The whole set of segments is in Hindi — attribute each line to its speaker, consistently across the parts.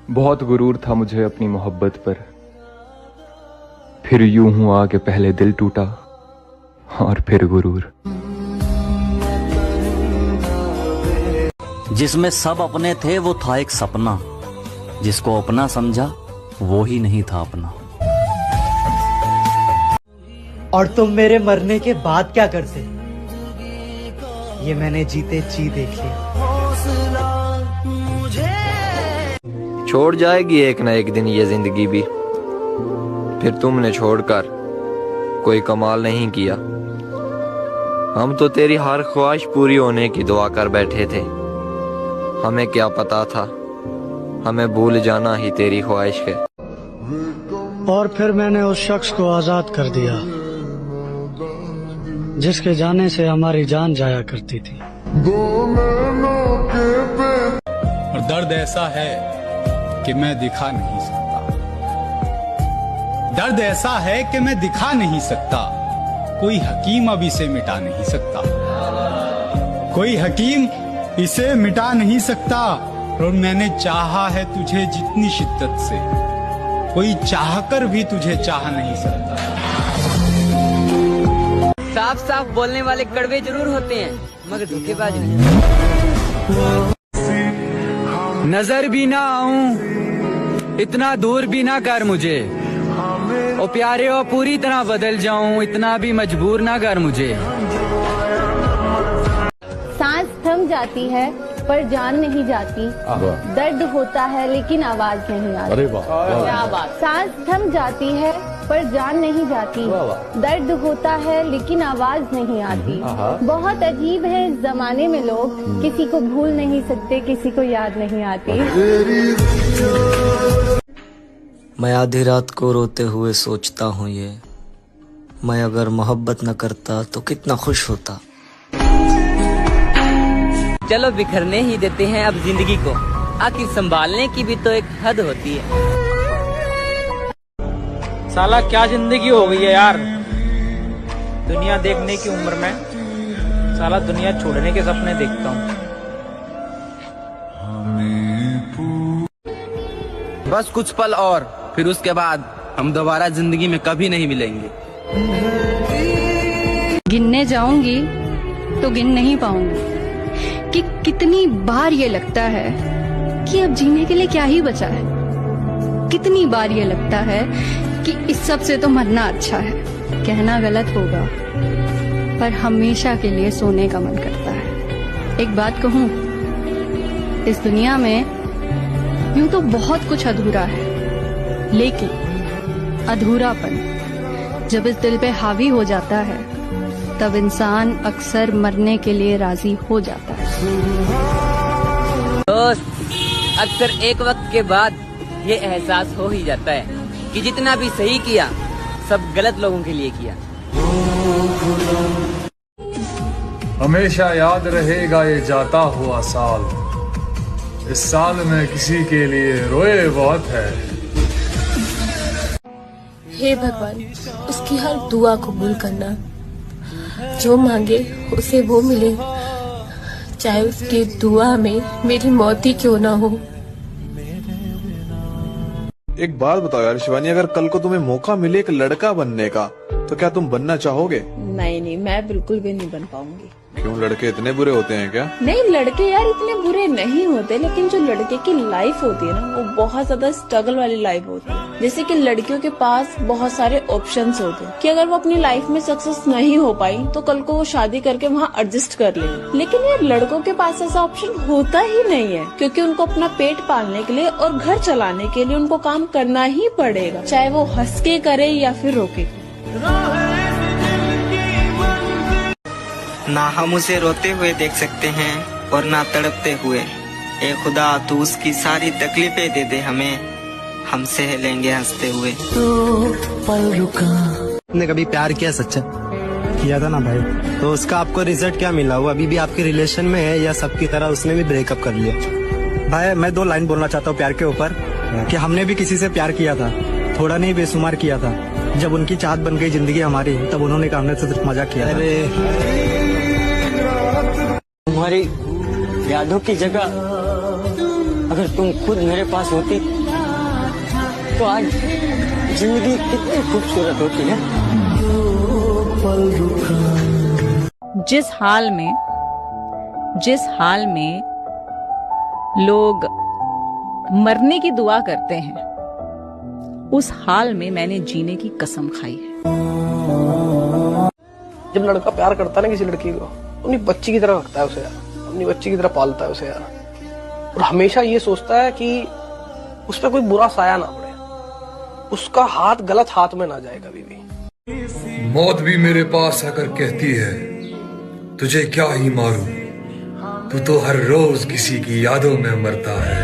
Speaker 1: बहुत गुरूर था मुझे अपनी मोहब्बत पर, फिर यूं हुआ कि पहले दिल टूटा और फिर गुरूर।
Speaker 2: जिसमें सब अपने थे वो था एक सपना, जिसको अपना समझा वो ही नहीं था अपना।
Speaker 3: और तुम मेरे मरने के बाद क्या करते, ये मैंने जीते जी देख लिया।
Speaker 4: छोड़ जाएगी एक ना एक दिन ये जिंदगी भी, फिर तुमने छोड़कर कोई कमाल नहीं किया। हम तो तेरी हर ख्वाहिश पूरी होने की दुआ कर बैठे थे, हमें क्या पता था हमें भूल जाना ही तेरी ख्वाहिश है।
Speaker 3: और फिर मैंने उस शख्स को आजाद कर दिया जिसके जाने से हमारी जान जाया करती थी।
Speaker 5: और दर्द ऐसा है कि मैं दिखा नहीं सकता, दर्द ऐसा है कि मैं दिखा नहीं सकता, कोई हकीम अब इसे मिटा नहीं सकता, कोई हकीम इसे मिटा नहीं सकता। और मैंने चाहा है तुझे जितनी शिद्दत से, कोई चाहकर भी तुझे चाह नहीं सकता।
Speaker 6: साफ साफ बोलने वाले कड़वे जरूर होते हैं मगर धोखेबाज नहीं।
Speaker 7: नजर भी ना आऊं इतना दूर भी ना कर मुझे, ओ प्यारे ओ पूरी तरह बदल जाऊं इतना भी मजबूर ना कर मुझे।
Speaker 8: सांस थम जाती है पर जान नहीं जाती, दर्द होता है लेकिन आवाज नहीं आती। अरे वाह, क्या बात। सांस थम जाती है पर जान नहीं जाती, दर्द होता है लेकिन आवाज नहीं आती। बहुत अजीब है इस जमाने में लोग, किसी को भूल नहीं सकते किसी को याद नहीं आती।
Speaker 9: मैं आधी रात को रोते हुए सोचता हूँ ये, मैं अगर मोहब्बत न करता तो कितना खुश होता।
Speaker 6: चलो बिखरने ही देते हैं अब जिंदगी को, आखिर संभालने की भी तो एक हद होती है।
Speaker 10: साला क्या जिंदगी हो गई है यार, दुनिया देखने की उम्र में साला दुनिया छोड़ने के सपने देखता हूँ।
Speaker 7: बस कुछ पल और फिर उसके बाद हम दोबारा जिंदगी में कभी नहीं मिलेंगे।
Speaker 8: गिनने जाऊंगी तो गिन नहीं पाऊंगी कि कितनी बार ये लगता है कि अब जीने के लिए क्या ही बचा है। कितनी बार ये लगता है कि इस सब से तो मरना अच्छा है। कहना गलत होगा पर हमेशा के लिए सोने का मन करता है। एक बात कहूँ, इस दुनिया में यूं तो बहुत कुछ अधूरा है, लेकिन अधूरापन जब इस दिल पे हावी हो जाता है तब इंसान अक्सर मरने के लिए राजी हो जाता है।
Speaker 6: दोस्त, अक्सर एक वक्त के बाद ये एहसास हो ही जाता है कि जितना भी सही किया सब गलत लोगों के लिए किया।
Speaker 11: हमेशा याद रहेगा ये जाता हुआ साल, इस साल में किसी के लिए रोए बहुत है।
Speaker 8: हे भगवान, उसकी हर दुआ कबूल करना, जो मांगे उसे वो मिले, चाहे उसकी दुआ में मेरी मौत ही क्यों ना हो।
Speaker 12: एक बात बताओ यार शिवानी, अगर कल को तुम्हें मौका मिले एक लड़का बनने का तो क्या तुम बनना चाहोगे?
Speaker 8: नहीं, मैं बिल्कुल भी नहीं बन पाऊंगी।
Speaker 12: क्यों, लड़के इतने बुरे होते हैं क्या?
Speaker 8: नहीं, लड़के यार इतने बुरे नहीं होते, लेकिन जो लड़के की लाइफ होती है ना वो बहुत ज्यादा स्ट्रगल वाली लाइफ होती है। जैसे कि लड़कियों के पास बहुत सारे ऑप्शंस होते हैं कि अगर वो अपनी लाइफ में सक्सेस नहीं हो पाई तो कल को वो शादी करके वहाँ एडजस्ट कर लेंगे। लेकिन यार लड़कों के पास ऐसा ऑप्शन होता ही नहीं है, क्योंकि उनको अपना पेट पालने के लिए और घर चलाने के लिए उनको काम करना ही पड़ेगा, चाहे वो हंस के करे या फिर रोके।
Speaker 9: ना हम उसे रोते हुए देख सकते हैं और ना तड़पते हुए। ए खुदा, तू उसकी सारी तकलीफें दे दे हमें, हम सह लेंगे हंसते हुए।
Speaker 3: तो पल रुका। आपने कभी प्यार किया सच्चा? किया था ना भाई, तो उसका आपको रिजल्ट क्या मिला? वो अभी भी आपके रिलेशन में है या सबकी तरह उसने भी ब्रेकअप कर लिया? भाई मैं 2 लाइन बोलना चाहता हूँ प्यार के ऊपर, कि हमने भी किसी से प्यार किया था, थोड़ा नहीं बेशुमार किया था। जब उनकी चाहत बन गई जिंदगी हमारी, तब उन्होंने कहा हमने सिर्फ मजाक किया। तुम्हारी यादों की जगह
Speaker 9: अगर तुम खुद मेरे पास होती तो आज जिंदगी कितनी खूबसूरत होती है।
Speaker 13: जिस हाल में लोग मरने की दुआ करते हैं, उस हाल में मैंने जीने की कसम खाई है।
Speaker 14: जब लड़का प्यार करता है ना किसी लड़की को, अपनी बच्ची की तरह रखता है उसे यार, अपनी बच्ची की तरह पालता है उसे यार, और हमेशा ये सोचता है कि उस पर कोई बुरा साया ना पड़े, उसका हाथ गलत हाथ में ना जाए कभी भी।
Speaker 11: मौत भी मेरे पास आकर कहती है तुझे क्या ही मारूं, तू तो हर रोज किसी की यादों में मरता है।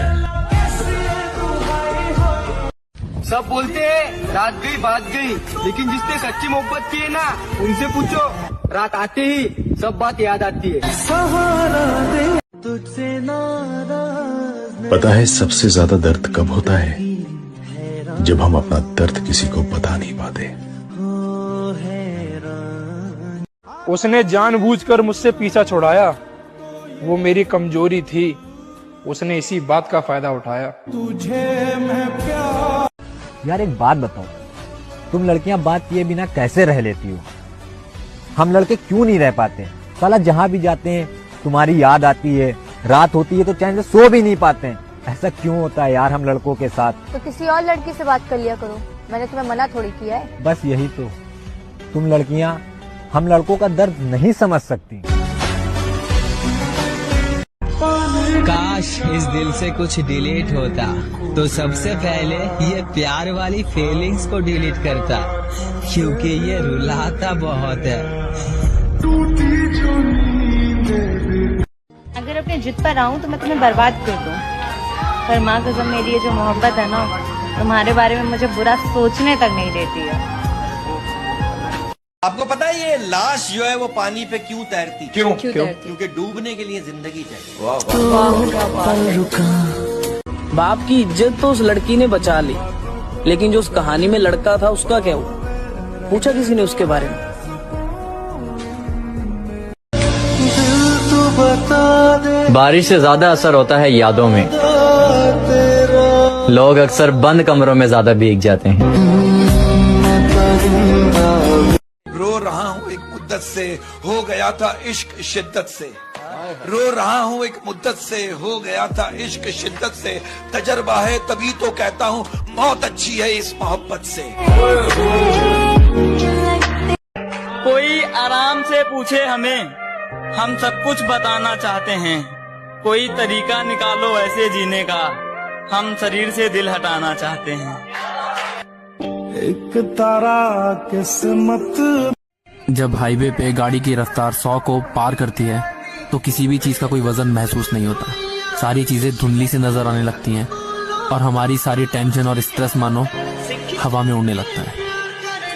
Speaker 15: सब बोलते हैं रात गई बात गई, लेकिन जिसने सच्ची मोहब्बत की है ना, उनसे पूछो रात आते ही सब बात याद आती है।
Speaker 16: पता है सबसे ज्यादा दर्द कब होता है? जब हम अपना दर्द किसी को बता नहीं पाते।
Speaker 17: उसने जानबूझकर मुझसे पीछा छुड़ाया, वो मेरी कमजोरी थी, उसने इसी बात का फायदा उठाया। तुझे मैं प्यार।
Speaker 18: यार एक बात बताओ, तुम लड़कियां बात किए बिना कैसे रह लेती हो? हम लड़के क्यों नहीं रह पाते? साला जहां भी जाते हैं तुम्हारी याद आती है, रात होती है तो चैन से सो भी नहीं पाते हैं। ऐसा क्यों होता है यार हम लड़कों के साथ?
Speaker 19: तो किसी और लड़की से बात कर लिया करो, मैंने तुम्हें मना थोड़ी किया है।
Speaker 18: बस यही तो, तुम लड़कियां हम लड़कों का दर्द नहीं समझ सकती।
Speaker 20: काश इस दिल से कुछ डिलीट होता तो सबसे पहले ये प्यार वाली फीलिंग्स को डिलीट करता, क्योंकि ये रुलाता बहुत है।
Speaker 19: अगर अपने जिद पर आऊं तो मैं तुम्हें बर्बाद कर दूं, पर माँ कसम मेरी ये जो मोहब्बत है ना, तुम्हारे बारे में मुझे बुरा सोचने तक नहीं देती है।
Speaker 21: आपको पता है ये लाश जो है वो पानी पे क्यों तैरती?
Speaker 17: क्यों?
Speaker 21: क्योंकि डूबने के लिए जिंदगी चाहिए।
Speaker 10: बाप की इज्जत तो उस लड़की ने बचा ली, लेकिन जो उस कहानी में लड़का था उसका क्या हुआ? पूछा किसी ने उसके बारे में?
Speaker 2: बारिश से ज्यादा असर होता है यादों में। लोग अक्सर बंद कमरों में ज्यादा भीग जाते हैं।
Speaker 21: रो रहा हूँ एक मुद्दत से, हो गया था इश्क शिद्दत से। रो रहा हूँ एक मुद्दत से, हो गया था इश्क शिद्दत से। तजर्बा है तभी तो कहता हूँ मौत अच्छी है इस मोहब्बत से।
Speaker 10: कोई आराम से पूछे हमें, हम सब कुछ बताना चाहते हैं। कोई तरीका निकालो ऐसे जीने का, हम शरीर से दिल हटाना चाहते हैं।
Speaker 22: एक तारा किस्मत।
Speaker 23: जब हाईवे पे गाड़ी की रफ्तार 100 को पार करती है तो किसी भी चीज का कोई वजन महसूस नहीं होता। सारी चीजें धुंधली से नजर आने लगती हैं और हमारी सारी टेंशन और स्ट्रेस मानो हवा में उड़ने लगता है।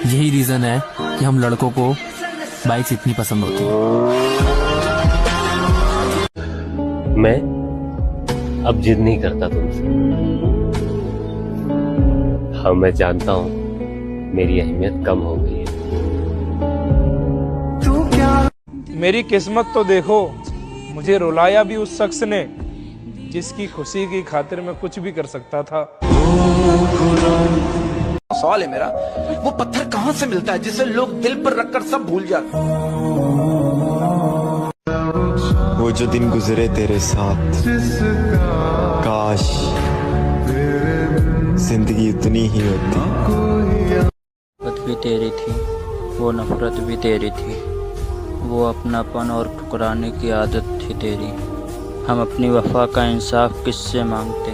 Speaker 23: यही रीजन है कि हम लड़कों को बाइक्स इतनी पसंद होती है।
Speaker 24: मैं अब जिद नहीं करता तुमसे। हाँ मैं जानता हूँ मेरी अहमियत कम हो गई है।
Speaker 17: मेरी किस्मत तो देखो, मुझे रुलाया भी उस शख्स ने जिसकी खुशी की खातिर मैं कुछ भी कर सकता था।
Speaker 21: सवाल है मेरा, वो पत्थर कहाँ से मिलता है जिसे लोग दिल पर रखकर सब भूल जाते?
Speaker 25: वो जो दिन गुजरे तेरे साथ, काश जिंदगी उतनी ही होती।
Speaker 2: मोहब्बत भी तेरी थी, वो नफरत भी तेरी थी, वो अपनापन और ठुकराने की आदत थी तेरी। हम अपनी वफा का इंसाफ किससे मांगते,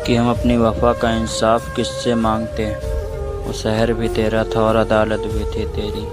Speaker 2: कि हम अपनी वफा का इंसाफ किससे मांगते। वो शहर भी तेरा था और अदालत भी थी तेरी।